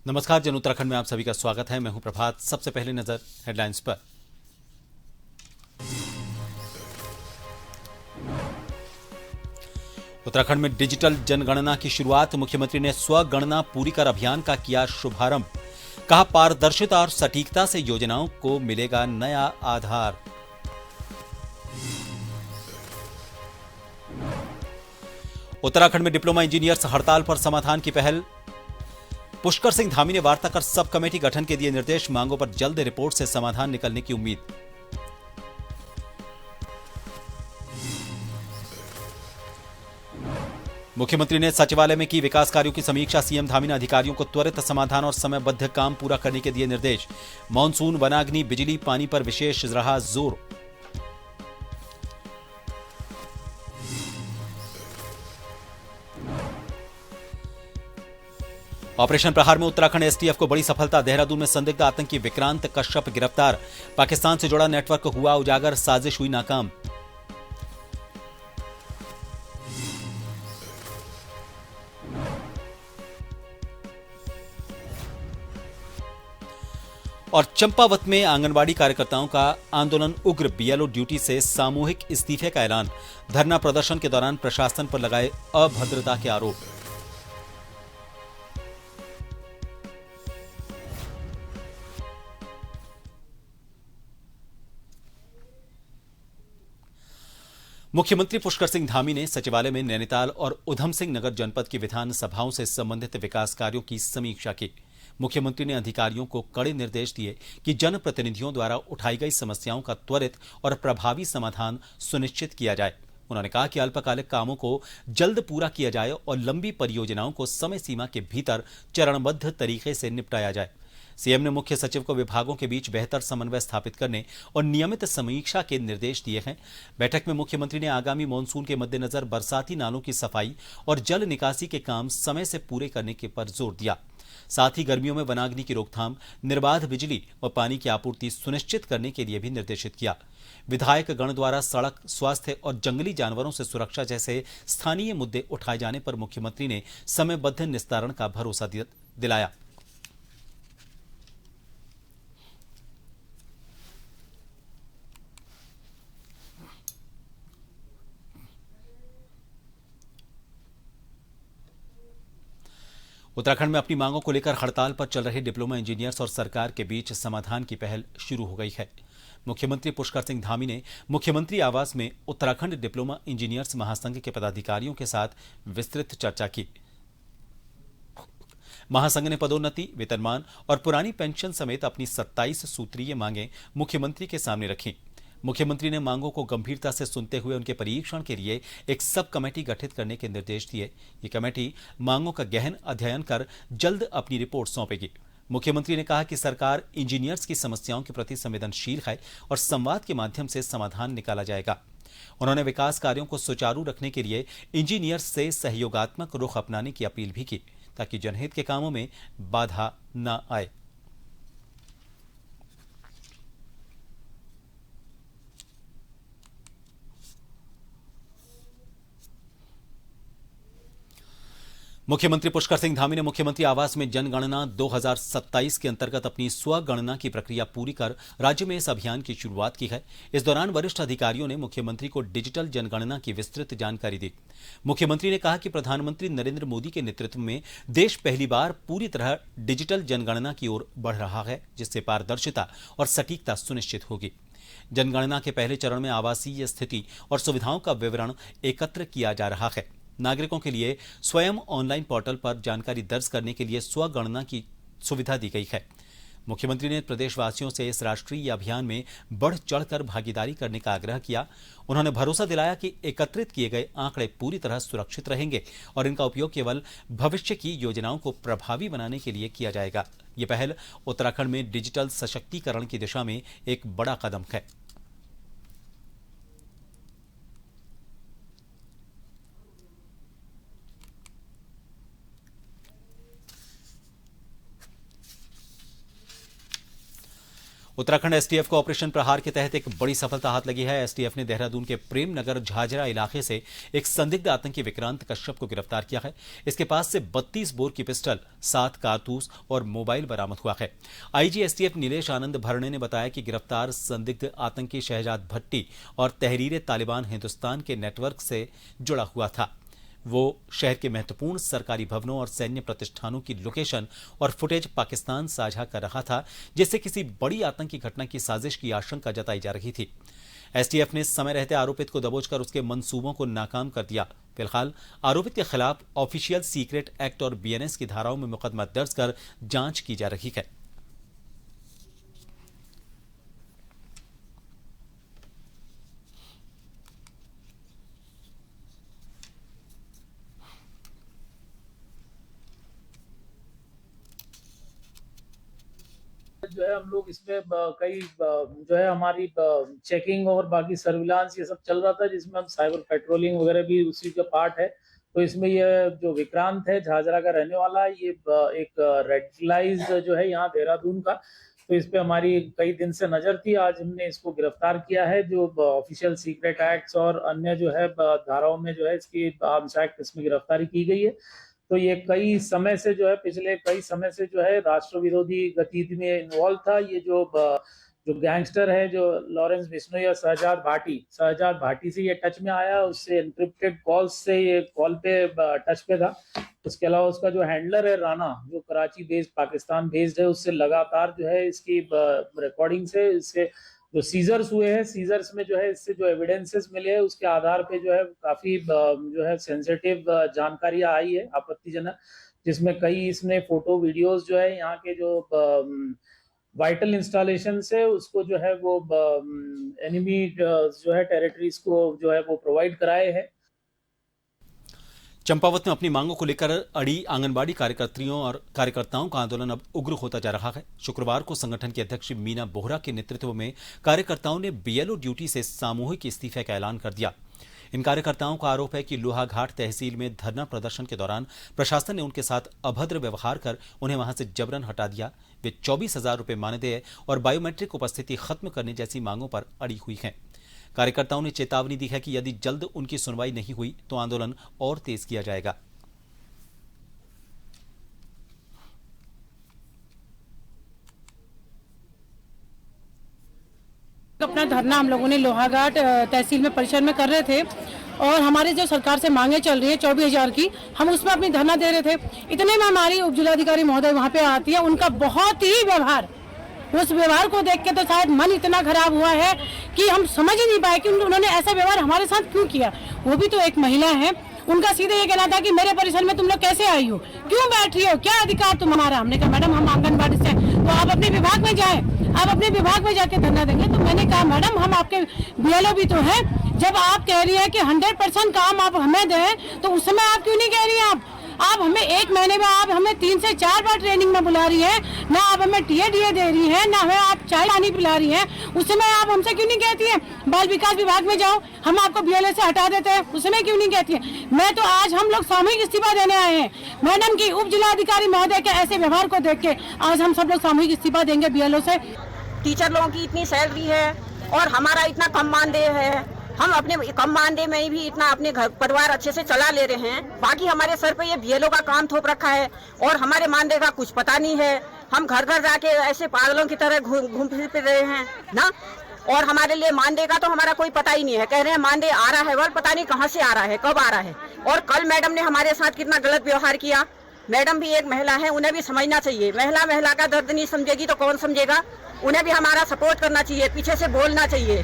नमस्कार जन उत्तराखंड में आप सभी का स्वागत है। मैं हूं प्रभात। सबसे पहले नजर हेडलाइंस पर। उत्तराखंड में डिजिटल जनगणना की शुरुआत। मुख्यमंत्री ने स्वगणना पूरी कर अभियान का किया शुभारंभ। कहा, पारदर्शिता और सटीकता से योजनाओं को मिलेगा नया आधार। उत्तराखंड में डिप्लोमा इंजीनियर्स हड़ताल पर समाधान की पहल। पुष्कर सिंह धामी ने वार्ता कर सब कमेटी गठन के दिए निर्देश। मांगों पर जल्द रिपोर्ट से समाधान निकलने की उम्मीद। मुख्यमंत्री ने सचिवालय में की विकास कार्यों की समीक्षा। सीएम धामी ने अधिकारियों को त्वरित समाधान और समयबद्ध काम पूरा करने के दिए निर्देश। मानसून, वनाग्नि, बिजली, पानी पर विशेष रहा जोर। ऑपरेशन प्रहार में उत्तराखंड एसटीएफ को बड़ी सफलता। देहरादून में संदिग्ध आतंकी विक्रांत कश्यप गिरफ्तार। पाकिस्तान से जुड़ा नेटवर्क हुआ उजागर, साजिश हुई नाकाम। और चंपावत में आंगनबाड़ी कार्यकर्ताओं का आंदोलन उग्र। बीएलओ ड्यूटी से सामूहिक इस्तीफे का ऐलान। धरना प्रदर्शन के दौरान प्रशासन पर लगाए अभद्रता के आरोप। मुख्यमंत्री पुष्कर सिंह धामी ने सचिवालय में नैनीताल और उधम सिंह नगर जनपद की विधानसभाओं से संबंधित विकास कार्यों की समीक्षा की। मुख्यमंत्री ने अधिकारियों को कड़े निर्देश दिए कि जनप्रतिनिधियों द्वारा उठाई गई समस्याओं का त्वरित और प्रभावी समाधान सुनिश्चित किया जाए। उन्होंने कहा कि अल्पकालिक कामों को जल्द पूरा किया जाए और लंबी परियोजनाओं को समय सीमा के भीतर चरणबद्ध तरीके से निपटाया जाए। सीएम ने मुख्य सचिव को विभागों के बीच बेहतर समन्वय स्थापित करने और नियमित समीक्षा के निर्देश दिए हैं। बैठक में मुख्यमंत्री ने आगामी मानसून के मद्देनजर बरसाती नालों की सफाई और जल निकासी के काम समय से पूरे करने के पर जोर दिया। साथ ही गर्मियों में वनाग्नि की रोकथाम, निर्बाध बिजली और पानी की आपूर्ति सुनिश्चित करने के लिए भी निर्देशित किया। विधायक गण द्वारा सड़क, स्वास्थ्य और जंगली जानवरों से सुरक्षा जैसे स्थानीय मुद्दे उठाए जाने पर मुख्यमंत्री ने समयबद्ध निस्तारण का भरोसा दिलाया। उत्तराखंड में अपनी मांगों को लेकर हड़ताल पर चल रहे डिप्लोमा इंजीनियर्स और सरकार के बीच समाधान की पहल शुरू हो गई है। मुख्यमंत्री पुष्कर सिंह धामी ने मुख्यमंत्री आवास में उत्तराखंड डिप्लोमा इंजीनियर्स महासंघ के पदाधिकारियों के साथ विस्तृत चर्चा की। महासंघ ने पदोन्नति, वेतनमान और पुरानी पेंशन समेत अपनी 27 सूत्रीय मांगें मुख्यमंत्री के सामने रखीं। मुख्यमंत्री ने मांगों को गंभीरता से सुनते हुए उनके परीक्षण के लिए एक सब कमेटी गठित करने के निर्देश दिए। ये कमेटी मांगों का गहन अध्ययन कर जल्द अपनी रिपोर्ट सौंपेगी। मुख्यमंत्री ने कहा कि सरकार इंजीनियर्स की समस्याओं के प्रति संवेदनशील है और संवाद के माध्यम से समाधान निकाला जाएगा। उन्होंने विकास कार्यों को सुचारू रखने के लिए इंजीनियर्स से सहयोगात्मक रुख अपनाने की अपील भी की, ताकि जनहित के कामों में बाधा न आए। मुख्यमंत्री पुष्कर सिंह धामी ने मुख्यमंत्री आवास में जनगणना 2027 के अंतर्गत अपनी स्वगणना की प्रक्रिया पूरी कर राज्य में इस अभियान की शुरुआत की है। इस दौरान वरिष्ठ अधिकारियों ने मुख्यमंत्री को डिजिटल जनगणना की विस्तृत जानकारी दी। मुख्यमंत्री ने कहा कि प्रधानमंत्री नरेंद्र मोदी के नेतृत्व में देश पहली बार पूरी तरह डिजिटल जनगणना की ओर बढ़ रहा है, जिससे पारदर्शिता और सटीकता सुनिश्चित होगी। जनगणना के पहले चरण में आवासीय स्थिति और सुविधाओं का विवरण एकत्र किया जा रहा है। नागरिकों के लिए स्वयं ऑनलाइन पोर्टल पर जानकारी दर्ज करने के लिए स्वगणना की सुविधा दी गई है। मुख्यमंत्री ने प्रदेशवासियों से इस राष्ट्रीय अभियान में बढ़ चढ़कर भागीदारी करने का आग्रह किया। उन्होंने भरोसा दिलाया कि एकत्रित किए गए आंकड़े पूरी तरह सुरक्षित रहेंगे और इनका उपयोग केवल भविष्य की योजनाओं को प्रभावी बनाने के लिए किया जाएगा। ये पहल उत्तराखंड में डिजिटल सशक्तिकरण की दिशा में एक बड़ा कदम है। उत्तराखंड एसटीएफ को ऑपरेशन प्रहार के तहत एक बड़ी सफलता हाथ लगी है। एसटीएफ ने देहरादून के प्रेम नगर झाझरा इलाके से एक संदिग्ध आतंकी विक्रांत कश्यप को गिरफ्तार किया है। इसके पास से 32 बोर की पिस्टल, 7 कारतूस और मोबाइल बरामद हुआ है। आईजी एसटीएफ नीलेश आनंद भरणे ने बताया कि गिरफ्तार संदिग्ध आतंकी शहजाद भट्टी और तहरीर तालिबान हिंदुस्तान के नेटवर्क से जुड़ा हुआ था। वो शहर के महत्वपूर्ण सरकारी भवनों और सैन्य प्रतिष्ठानों की लोकेशन और फुटेज पाकिस्तान साझा कर रहा था, जिससे किसी बड़ी आतंकी घटना की साजिश की आशंका जताई जा रही थी। एसटीएफ ने समय रहते आरोपित को दबोचकर उसके मंसूबों को नाकाम कर दिया। फिलहाल आरोपित के खिलाफ ऑफिशियल सीक्रेट एक्ट और बीएनएस की धाराओं में मुकदमा दर्ज कर जांच की जा रही है। जो है हम लोग इसमें कई जो है हमारी चेकिंग और बाकी सर्विलांस ये सब चल रहा था, जिसमें हम साइबर पेट्रोलिंग वगैरह भी उसी का पार्ट है। तो इसमें ये जो विक्रांत है झाझरा का रहने वाला है, ये एक रेडिकलाइज जो है यहाँ देहरादून का, तो इस पे हमारी कई दिन से नजर थी। आज हमने इसको गिरफ्तार किया है, जो ऑफिशियल सीक्रेट एक्ट्स और अन्य जो है धाराओं में जो है इसकी आर्म्स एक्ट इसमें गिरफ्तारी की गई है। तो ये कई समय से जो है पिछले कई समय से जो है राष्ट्र विरोधी गतिविधि में इन्वॉल्व था। ये जो गैंगस्टर है, जो लॉरेंस बिश्नोई या शहजाद भाटी से ये टच में आया, उससे एनक्रिप्टेड कॉल्स से ये कॉल पे टच पे था। उसके अलावा उसका जो हैंडलर है राना, जो कराची बेस्ड पाकिस्तान बेस्ड है, उससे लगातार जो है इसकी रिकॉर्डिंग से इससे जो सीजर्स हुए हैं, सीजर्स में जो है इससे जो एविडेंसेस मिले हैं, उसके आधार पे जो है काफी जो है सेंसिटिव जानकारियां आई है आपत्तिजनक, जिसमें कई इसने फोटो वीडियोस जो है यहाँ के जो वाइटल इंस्टॉलेशन से उसको जो है वो एनिमी जो है टेरिटरीज को जो है वो प्रोवाइड कराए हैं। चंपावत में अपनी मांगों को लेकर अड़ी आंगनबाड़ी कार्यकर्तियों और कार्यकर्ताओं का आंदोलन अब उग्र होता जा रहा है। शुक्रवार को संगठन की अध्यक्ष मीना बोहरा के नेतृत्व में कार्यकर्ताओं ने बीएलओ ड्यूटी से सामूहिक इस्तीफे का ऐलान कर दिया। इन कार्यकर्ताओं का आरोप है कि लोहाघाट तहसील में धरना प्रदर्शन के दौरान प्रशासन ने उनके साथ अभद्र व्यवहार कर उन्हें वहां से जबरन हटा दिया। वे 24,000 रुपये मानदेय और बायोमेट्रिक उपस्थिति खत्म करने जैसी मांगों पर अड़ी हुई हैं। कार्यकर्ताओं ने चेतावनी दी है कि यदि जल्द उनकी सुनवाई नहीं हुई तो आंदोलन और तेज किया जाएगा। अपना धरना हम लोगों ने लोहाघाट तहसील में परिसर में कर रहे थे और हमारे जो सरकार से मांगे चल रही है 24,000 की, हम उसमें अपनी धरना दे रहे थे। इतने में हमारी उप जिलाधिकारी महोदय वहाँ पे आती है। उनका बहुत ही व्यवहार, उस व्यवहार को देख के तो शायद मन इतना खराब हुआ है कि हम समझ ही नहीं पाए कि उन्होंने ऐसा व्यवहार हमारे साथ क्यों किया। वो भी तो एक महिला है। उनका सीधे ये कहना था कि मेरे परिसर में तुम लोग कैसे आई हो, क्यों बैठ रही हो, क्या अधिकार तुम्हारा। हमने कहा मैडम हम आंगनबाड़ी से, तो आप अपने विभाग में जाएं, आप अपने विभाग में जाके धरना देंगे। तो मैंने कहा मैडम हम आपके बीएलओ भी तो हैं, जब आप कह रही है कि 100% काम आप हमें दें तो उस समय आप क्यों नहीं कह रही हैं। आप हमें 1 महीने में आप हमें 3 से 4 बार ट्रेनिंग में बुला रही है, ना आप हमें टीए दे रही है, ना हमें आप चाय पानी पिला रही है। उस समय आप हमसे क्यों नहीं कहती है बाल विकास विभाग में जाओ, हम आपको बीएलए से हटा देते हैं, उस समय क्यों नहीं कहती है। मैं तो आज हम लोग सामूहिक इस्तीफा देने आए हैं। मैडम की उप जिलाधिकारी महोदय के ऐसे व्यवहार को देख के आज हम सब लोग सामूहिक इस्तीफा देंगे बीएलओ से। टीचर लोगों की इतनी सैलरी है और हमारा इतना कम मानदेय है, हम अपने कम मानदेय में भी इतना अपने घर परिवार अच्छे से चला ले रहे हैं। बाकी हमारे सर पे ये बीएलओ का काम थोप रखा है और हमारे मानदेय का कुछ पता नहीं है। हम घर घर जाके ऐसे पागलों की तरह घूम फिर रहे हैं ना, और हमारे लिए मानदेय का तो हमारा कोई पता ही नहीं है। कह रहे हैं मानदेय आ रहा है, वह पता नहीं कहाँ से आ रहा है, कब आ रहा है। और कल मैडम ने हमारे साथ कितना गलत व्यवहार किया। मैडम भी एक महिला है, उन्हें भी समझना चाहिए। महिला का दर्द नहीं समझेगी तो कौन समझेगा। उन्हें भी हमारा सपोर्ट करना चाहिए, पीछे से बोलना चाहिए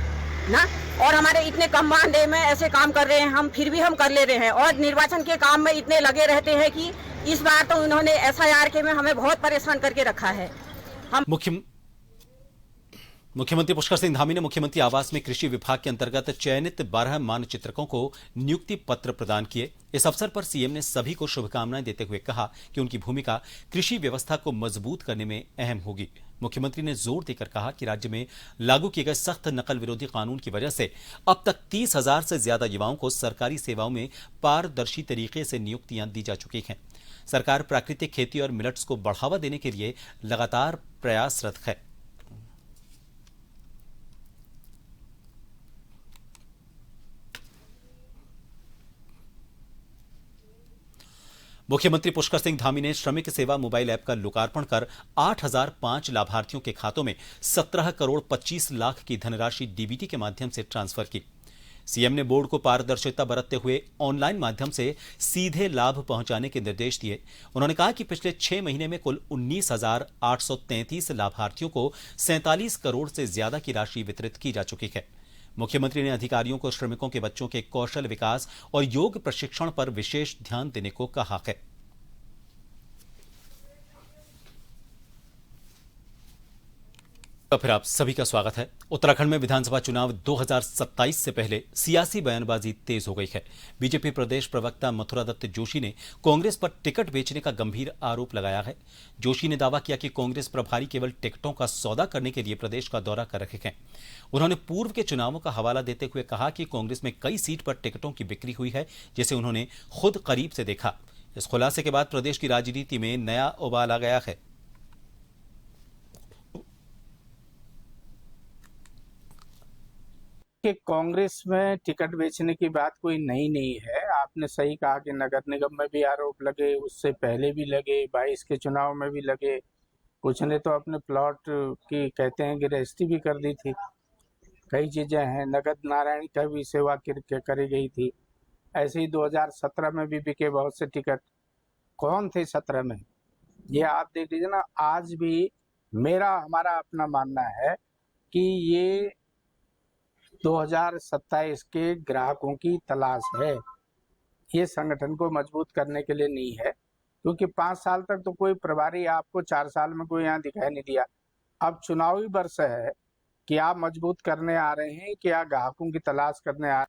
ना। और हमारे इतने कम मानदेय में ऐसे काम कर रहे हैं हम, फिर भी हम कर ले रहे हैं। और निर्वाचन के काम में इतने लगे रहते हैं कि इस बार तो उन्होंने एसआईआर के में हमें बहुत परेशान करके रखा है। हम मुख्यमंत्री पुष्कर सिंह धामी ने मुख्यमंत्री आवास में कृषि विभाग के अंतर्गत चयनित 12 मानचित्रकों को नियुक्ति पत्र प्रदान किए। इस अवसर पर सीएम ने सभी को शुभकामनाएं देते हुए कहा कि उनकी भूमिका कृषि व्यवस्था को मजबूत करने में अहम होगी। मुख्यमंत्री ने जोर देकर कहा कि राज्य में लागू किए गए सख्त नकल विरोधी कानून की वजह से अब तक 30,000 से ज्यादा युवाओं को सरकारी सेवाओं में पारदर्शी तरीके से नियुक्तियां दी जा चुकी हैं। सरकार प्राकृतिक खेती और मिलेट्स को बढ़ावा देने के लिए लगातार प्रयासरत है। मुख्यमंत्री पुष्कर सिंह धामी ने श्रमिक सेवा मोबाइल ऐप का लोकार्पण कर 8,005 लाभार्थियों के खातों में 17 करोड़ 25 लाख की धनराशि डीबीटी के माध्यम से ट्रांसफर की। सीएम ने बोर्ड को पारदर्शिता बरतते हुए ऑनलाइन माध्यम से सीधे लाभ पहुंचाने के निर्देश दिए। उन्होंने कहा कि पिछले 6 महीने में कुल 19,833 लाभार्थियों को 47 करोड़ से ज्यादा की राशि वितरित की जा चुकी है। मुख्यमंत्री ने अधिकारियों को श्रमिकों के बच्चों के कौशल विकास और योग प्रशिक्षण पर विशेष ध्यान देने को कहा है। तो फिर आप सभी का स्वागत है। उत्तराखंड में विधानसभा चुनाव 2027 से पहले सियासी बयानबाजी तेज हो गई है। बीजेपी प्रदेश प्रवक्ता मथुरादत्त जोशी ने कांग्रेस पर टिकट बेचने का गंभीर आरोप लगाया है। जोशी ने दावा किया कि कांग्रेस प्रभारी केवल टिकटों का सौदा करने के लिए प्रदेश का दौरा कर रहे हैं। उन्होंने पूर्व के चुनावों का हवाला देते हुए कहा कि कांग्रेस में कई सीट पर टिकटों की बिक्री हुई है, जिसे उन्होंने खुद करीब से देखा। इस खुलासे के बाद प्रदेश की राजनीति में नया उबाल आ गया है। कि कांग्रेस में टिकट बेचने की बात कोई नई नहीं है। आपने सही कहा कि नगर निगम में भी आरोप लगे, उससे पहले भी लगे, 22 के चुनाव में भी लगे। कुछ ने तो अपने प्लॉट की कहते हैं कि रजिस्ट्री भी कर दी थी। कई चीजें हैं, नगद नारायण का भी सेवा करी गई थी। ऐसे ही 2017 में भी बिके बहुत से टिकट। कौन थे 17 में, ये आप देख लीजिए ना। आज भी हमारा अपना मानना है कि ये 2027 के ग्राहकों की तलाश है। ये संगठन को मजबूत करने के लिए नहीं है, क्योंकि 5 साल तक तो कोई प्रभारी आपको 4 साल में कोई यहाँ दिखाई नहीं दिया। अब चुनावी वर्ष है कि आप मजबूत करने आ रहे हैं कि आप ग्राहकों की तलाश करने आ रहे हैं।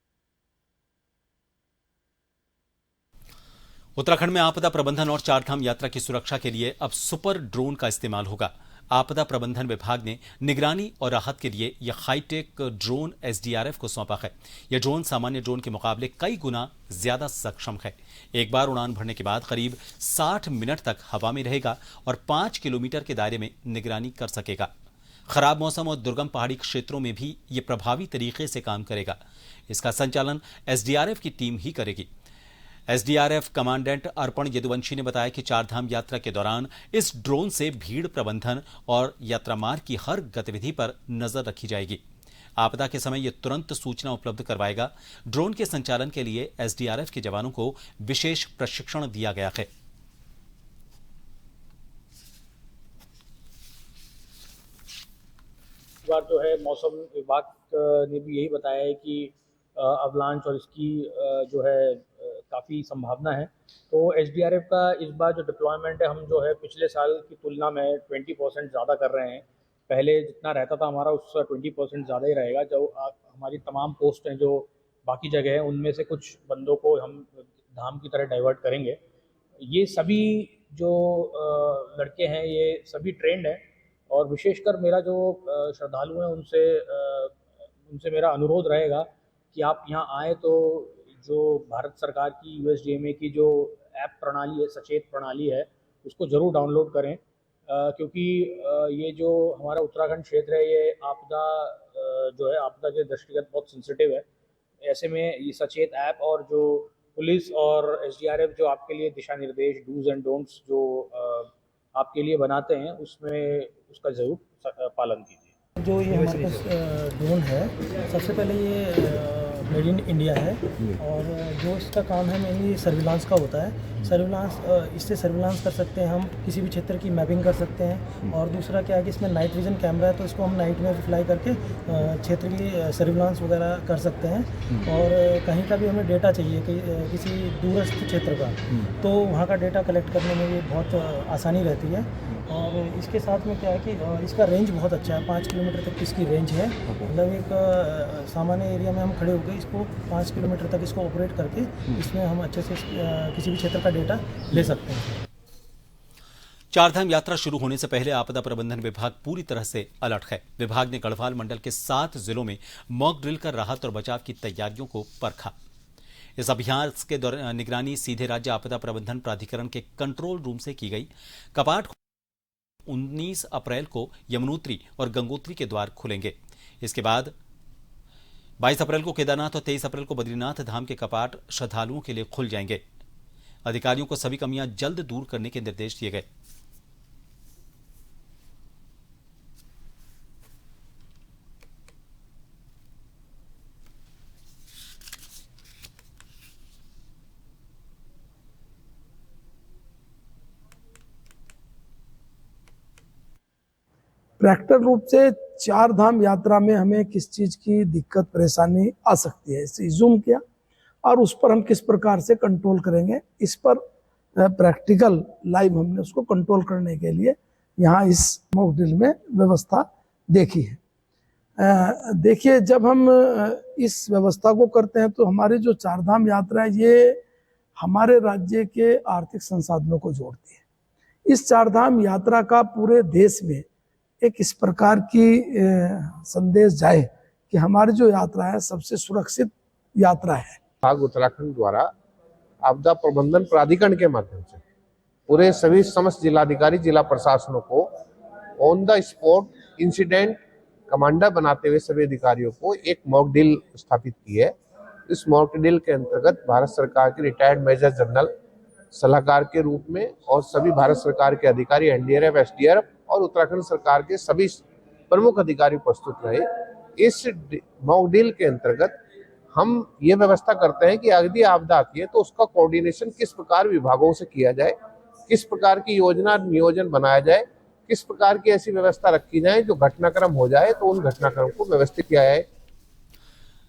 उत्तराखंड में आपदा प्रबंधन और चारधाम यात्रा की सुरक्षा के लिए अब सुपर ड्रोन का इस्तेमाल होगा। आपदा प्रबंधन विभाग ने निगरानी और राहत के लिए यह हाईटेक ड्रोन एसडीआरएफ को सौंपा है। यह ड्रोन सामान्य ड्रोन के मुकाबले कई गुना ज्यादा सक्षम है। एक बार उड़ान भरने के बाद करीब 60 मिनट तक हवा में रहेगा और 5 किलोमीटर के दायरे में निगरानी कर सकेगा। खराब मौसम और दुर्गम पहाड़ी क्षेत्रों में भी यह प्रभावी तरीके से काम करेगा। इसका संचालन एसडीआरएफ की टीम ही करेगी। एसडीआरएफ कमांडेंट अर्पण यदुवंशी ने बताया कि चारधाम यात्रा के दौरान इस ड्रोन से भीड़ प्रबंधन और यात्रा मार्ग की हर गतिविधि पर नजर रखी जाएगी। आपदा के समय यह तुरंत सूचना उपलब्ध करवाएगा। ड्रोन के संचालन के लिए एसडीआरएफ के जवानों को विशेष प्रशिक्षण दिया गया है। इस बार जो है मौसम विभाग ने भी यही बताया है कि अवलांच और इसकी जो है काफ़ी संभावना है। तो एसडीआरएफ का इस बार जो डिप्लॉयमेंट है, हम जो है पिछले साल की तुलना में 20% ज़्यादा कर रहे हैं। पहले जितना रहता था हमारा, उससे 20% ज़्यादा ही रहेगा। जो हमारी तमाम पोस्ट हैं जो बाकी जगह हैं, उनमें से कुछ बंदों को हम धाम की तरह डाइवर्ट करेंगे। ये सभी जो लड़के हैं ये सभी ट्रेंड हैं, और विशेषकर मेरा जो श्रद्धालु हैं उनसे मेरा अनुरोध रहेगा कि आप यहाँ आए तो जो भारत सरकार की यूएसडीएमए की जो ऐप प्रणाली है, सचेत प्रणाली है, उसको ज़रूर डाउनलोड करें, क्योंकि ये जो हमारा उत्तराखंड क्षेत्र है ये आपदा के दृष्टिगत बहुत सेंसिटिव है। ऐसे में ये सचेत ऐप और जो पुलिस और एसडीआरएफ जो आपके लिए दिशा निर्देश, डूज एंड डोंट्स जो आपके लिए बनाते हैं, उसमें उसका ज़रूर पालन कीजिए। जो ये हमारे पास ड्रोन है, सबसे पहले ये मेड इन इंडिया है, और जो इसका काम है मेनली सर्विलांस का होता है। इससे सर्विलांस कर सकते हैं हम, किसी भी क्षेत्र की मैपिंग कर सकते हैं। और दूसरा क्या है कि इसमें नाइट विजन कैमरा है, तो इसको हम नाइट में फ्लाई करके क्षेत्र की सर्विलांस वगैरह कर सकते हैं। और कहीं का भी हमें डेटा चाहिए कि किसी दूरस्थ क्षेत्र का, तो वहाँ का डेटा कलेक्ट करने में ये बहुत आसानी रहती है। और इसके साथ में क्या है कि इसका रेंज बहुत अच्छा है, 5 किलोमीटर तक इसकी रेंज है। मतलब एक सामान्य एरिया में हम खड़े होकर इसको 5 किलोमीटर तक इसको ऑपरेट करके इसमें हम अच्छे से किसी भी क्षेत्र का डेटा ले सकते हैं। चारधाम यात्रा शुरू होने से पहले आपदा प्रबंधन विभाग पूरी तरह से अलर्ट है। विभाग ने गढ़वाल मंडल के 7 जिलों में मॉक ड्रिल कर राहत और बचाव की तैयारियों को परखा। इस अभ्यास के दौरान निगरानी सीधे राज्य आपदा प्रबंधन प्राधिकरण के कंट्रोल रूम से की गई। कपाट 19 अप्रैल को यमुनोत्री और गंगोत्री के द्वार खुलेंगे। इसके बाद 22 अप्रैल को केदारनाथ और 23 अप्रैल को बद्रीनाथ धाम के कपाट श्रद्धालुओं के लिए खुल जाएंगे। अधिकारियों को सभी कमियां जल्द दूर करने के निर्देश दिए गए। प्रैक्टिकल रूप से चार धाम यात्रा में हमें किस चीज़ की दिक्कत परेशानी आ सकती है, इसे जूम किया और उस पर हम किस प्रकार से कंट्रोल करेंगे, इस पर प्रैक्टिकल लाइव हमने उसको कंट्रोल करने के लिए यहाँ इस मॉक ड्रिल में व्यवस्था देखी है। देखिए, जब हम इस व्यवस्था को करते हैं तो हमारी जो चार धाम यात्रा है ये हमारे राज्य के आर्थिक संसाधनों को जोड़ती है। इस चार धाम यात्रा का पूरे देश में एक इस प्रकार की संदेश जाए कि हमारी जो यात्रा है सबसे सुरक्षित यात्रा है। भाग उत्तराखंड द्वारा आपदा प्रबंधन प्राधिकरण के माध्यम से पूरे सभी समस्त जिलाधिकारी जिला प्रशासनों को on the spot incident commander बनाते हुए सभी अधिकारियों को एक मॉक ड्रिल स्थापित की है। इस मॉक ड्रिल के अंतर्गत भारत सरकार के रिटायर्ड मेजर जनरल सलाहकार के रूप में और सभी भारत सरकार के अधिकारी एनडीआरएफ, एसडीआरएफ और उत्तराखंड सरकार के सभी प्रमुख अधिकारी उपस्थित रहे। इस मॉक ड्रिल के अंतर्गत हम ये व्यवस्था करते हैं कि यदि आपदा आती है तो उसका कोऑर्डिनेशन किस प्रकार विभागों से किया जाए, किस प्रकार की योजना नियोजन बनाया जाए, किस प्रकार की ऐसी व्यवस्था रखी जाए जो घटनाक्रम हो जाए तो उन घटनाक्रम को व्यवस्थित किया जाए।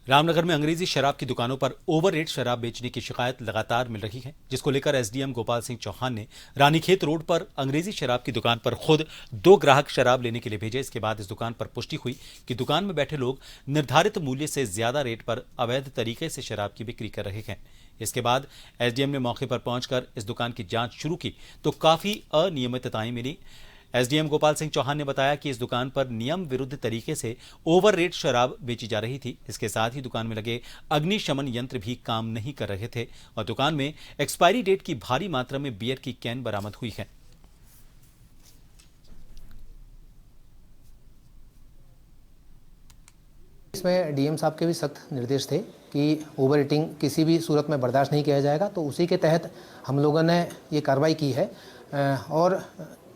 रामनगर में अंग्रेजी शराब की दुकानों पर ओवर रेट शराब बेचने की शिकायत लगातार मिल रही है, जिसको लेकर एसडीएम गोपाल सिंह चौहान ने रानीखेत रोड पर अंग्रेजी शराब की दुकान पर खुद 2 ग्राहक शराब लेने के लिए भेजे। इसके बाद इस दुकान पर पुष्टि हुई कि दुकान में बैठे लोग निर्धारित मूल्य से ज्यादा रेट पर अवैध तरीके से शराब की बिक्री कर रहे हैं। इसके बाद एसडीएम ने मौके पर पहुंचकर इस दुकान की जांच शुरू की तो काफी अनियमितताएं मिली। एसडीएम गोपाल सिंह चौहान ने बताया कि इस दुकान पर नियम विरुद्ध तरीके से ओवर रेट शराब बेची जा रही थी। इसके साथ ही दुकान में लगे अग्निशमन यंत्र भी काम नहीं कर रहे थे और दुकान में एक्सपायरी डेट की भारी मात्रा में बियर की कैन बरामद हुई है। इसमें डीएम साहब के भी सख्त निर्देश थे कि ओवर रेटिंग किसी भी सूरत में बर्दाश्त नहीं किया जाएगा, तो उसी के तहत हम लोगों ने ये कार्रवाई की है। और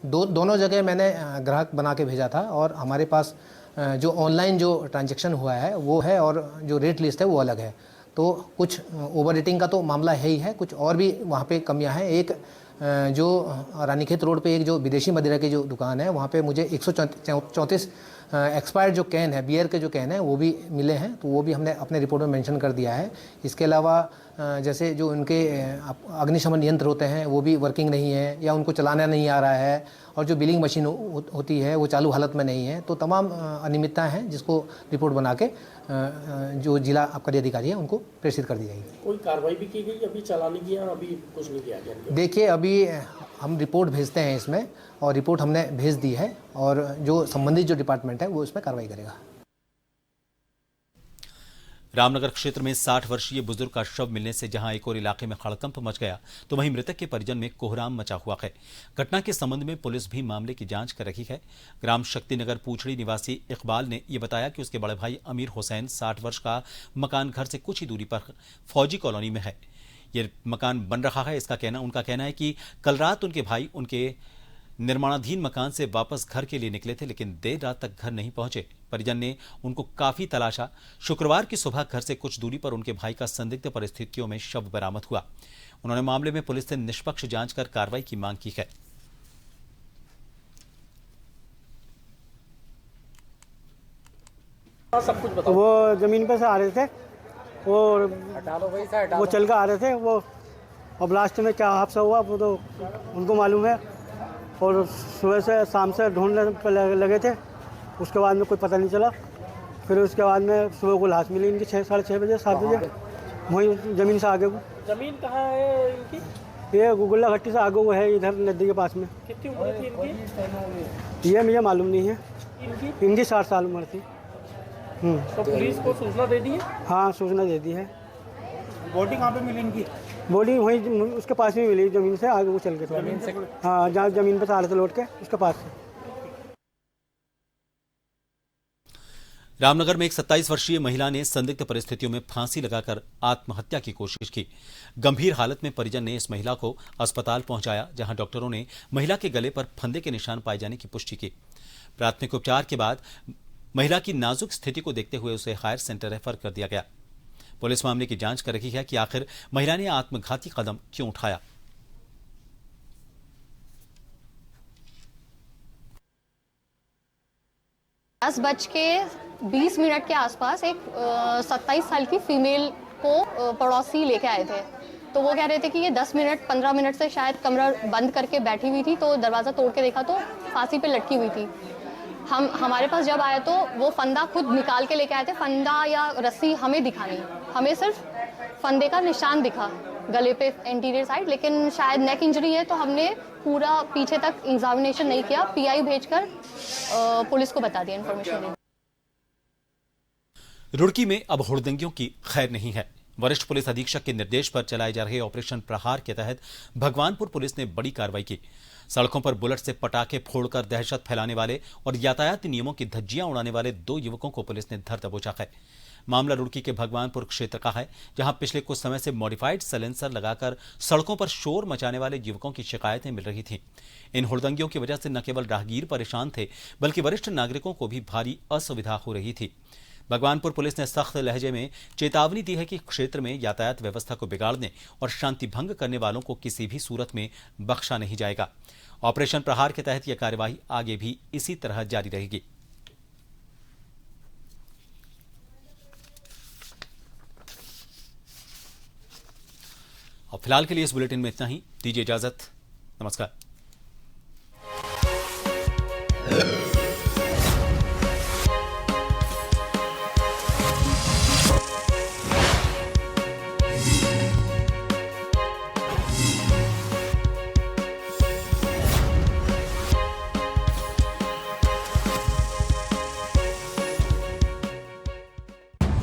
दोनों जगह मैंने ग्राहक बना के भेजा था और हमारे पास जो ऑनलाइन जो ट्रांजैक्शन हुआ है वो है और जो रेट लिस्ट है वो अलग है। तो कुछ ओवर रेटिंग का तो मामला है ही है, कुछ और भी वहाँ पे कमियाँ हैं। एक जो रानीखेत रोड पे एक जो विदेशी मदिरा की जो दुकान है वहाँ पे मुझे 134 एक्सपायर्ड जो कैन है, बियर के जो कैन है वो भी मिले हैं, तो वो भी हमने अपने रिपोर्ट में मेंशन कर दिया है। इसके अलावा जैसे जो उनके अग्निशमन यंत्र होते हैं वो भी वर्किंग नहीं है या उनको चलाना नहीं आ रहा है और जो बिलिंग मशीन होती है वो चालू हालत में नहीं है। तो तमाम अनियमितताएं हैं जिसको रिपोर्ट बना के जो जिला आबकारी अधिकारी है उनको प्रेषित कर दी जाएगी। कोई कार्रवाई भी की गई अभी चलाने की, या अभी कुछ नहीं किया गया? देखिए, अभी हम रिपोर्ट भेजते हैं इसमें और रिपोर्ट हमने भेज दी है और जो संबंधित जो डिपार्टमेंट है वो इसमें कार्रवाई करेगा। रामनगर क्षेत्र में 60 वर्षीय बुजुर्ग का शव मिलने से जहां एक और इलाके में हड़कंप मच गया तो वहीं मृतक के परिजन में कोहराम मचा हुआ है। घटना के संबंध में पुलिस भी मामले की जांच कर रही है। ग्राम शक्तिनगर पूछड़ी निवासी इकबाल ने यह बताया कि उसके बड़े भाई अमीर हुसैन 60 वर्ष का मकान घर से कुछ ही दूरी पर फौजी कॉलोनी में है। यह मकान बन रहा है। उनका कहना है कि कल रात उनके भाई उनके निर्माणाधीन मकान से वापस घर के लिए निकले थे, लेकिन देर रात तक घर नहीं पहुंचे। परिजन ने उनको काफी तलाशा। शुक्रवार की सुबह घर से कुछ दूरी पर उनके भाई का संदिग्ध परिस्थितियों में शव बरामद हुआ। उन्होंने मामले में पुलिस से निष्पक्ष जांच कर कार्रवाई की मांग की है। वो जमीन पे से आ रहे थे, वो चल कर आ रहे थे, वो अब लास्ट में क्या हादसा हुआ वो तो उनको मालूम है। और सुबह से शाम से ढूंढने पर लगे थे, उसके बाद में कोई पता नहीं चला। फिर उसके बाद में सुबह को लाश मिली इनकी 6, साढ़े 6 बजे, 7 बजे, वहीं ज़मीन से आगे को। ज़मीन कहाँ है इनकी? ये गुगुल्ला घट्टी से आगे वो है, इधर नदी के पास में। कितनी उम्र थी इनकी? ये मुझे मालूम नहीं है। इनकी 60 साल उम्र थी। तो पुलिस को सूचना दे दी है? हाँ, सूचना दे दी है। बॉडी कहाँ पे मिली इनकी? बॉडी वहीं उसके पास में मिली, ज़मीन से आगे वो चल के। ज़मीन से? हाँ, जहाँ ज़मीन पे से आ रहे थे लौट के, उसके पास से। रामनगर में एक 27 वर्षीय महिला ने संदिग्ध परिस्थितियों में फांसी लगाकर आत्महत्या की कोशिश की। गंभीर हालत में परिजन ने इस महिला को अस्पताल पहुंचाया, जहां डॉक्टरों ने महिला के गले पर फंदे के निशान पाए जाने की पुष्टि की। प्राथमिक उपचार के बाद महिला की नाजुक स्थिति को देखते हुए उसे हायर सेंटर रेफर कर दिया गया। पुलिस मामले की जांच कर रही है कि आखिर महिला ने आत्मघाती कदम क्यों उठाया। दस बज के 20 मिनट के आसपास एक 27 साल की फीमेल को पड़ोसी लेके आए थे। तो वो कह रहे थे कि ये 10 मिनट 15 मिनट से शायद कमरा बंद करके बैठी हुई थी, तो दरवाज़ा तोड़ के देखा तो फांसी पे लटकी हुई थी। हमारे पास जब आए तो वो फंदा खुद निकाल के लेके आए थे। फंदा या रस्सी हमें दिखा नहीं, हमें सिर्फ फंदे का निशान दिखा गले पे एंटीरियर साइड, लेकिन शायद नेक इंजरी है तो हमने पूरा पीछे तक एग्जामिनेशन नहीं किया। पीआई भेजकर पुलिस को बता दिया इन्फॉर्मेशन। रुड़की में अब हुड़दंगियों की खैर नहीं है। वरिष्ठ पुलिस अधीक्षक के निर्देश पर चलाए जा रहे ऑपरेशन प्रहार के तहत भगवानपुर पुलिस ने बड़ी कार्रवाई की। सड़कों पर बुलेट से पटाखे फोड़कर दहशत फैलाने वाले और यातायात नियमों की धज्जियां उड़ाने वाले 2 युवकों को पुलिस ने धर दबोचा है। मामला रुड़की के भगवानपुर क्षेत्र का है, जहां पिछले कुछ समय से मॉडिफाइड साइलेंसर लगाकर सड़कों पर शोर मचाने वाले युवकों की शिकायतें मिल रही थीं। इन हुड़दंगियों की वजह से न केवल राहगीर परेशान थे, बल्कि वरिष्ठ नागरिकों को भी भारी असुविधा हो रही थी। भगवानपुर पुलिस ने सख्त लहजे में चेतावनी दी है कि क्षेत्र में यातायात व्यवस्था को बिगाड़ने और शांति भंग करने वालों को किसी भी सूरत में बख्शा नहीं जाएगा। ऑपरेशन प्रहार के तहत यह कार्यवाही आगे भी इसी तरह जारी रहेगी। और फिलहाल के लिए इस बुलेटिन में इतना ही। दीजिए इजाजत। नमस्कार।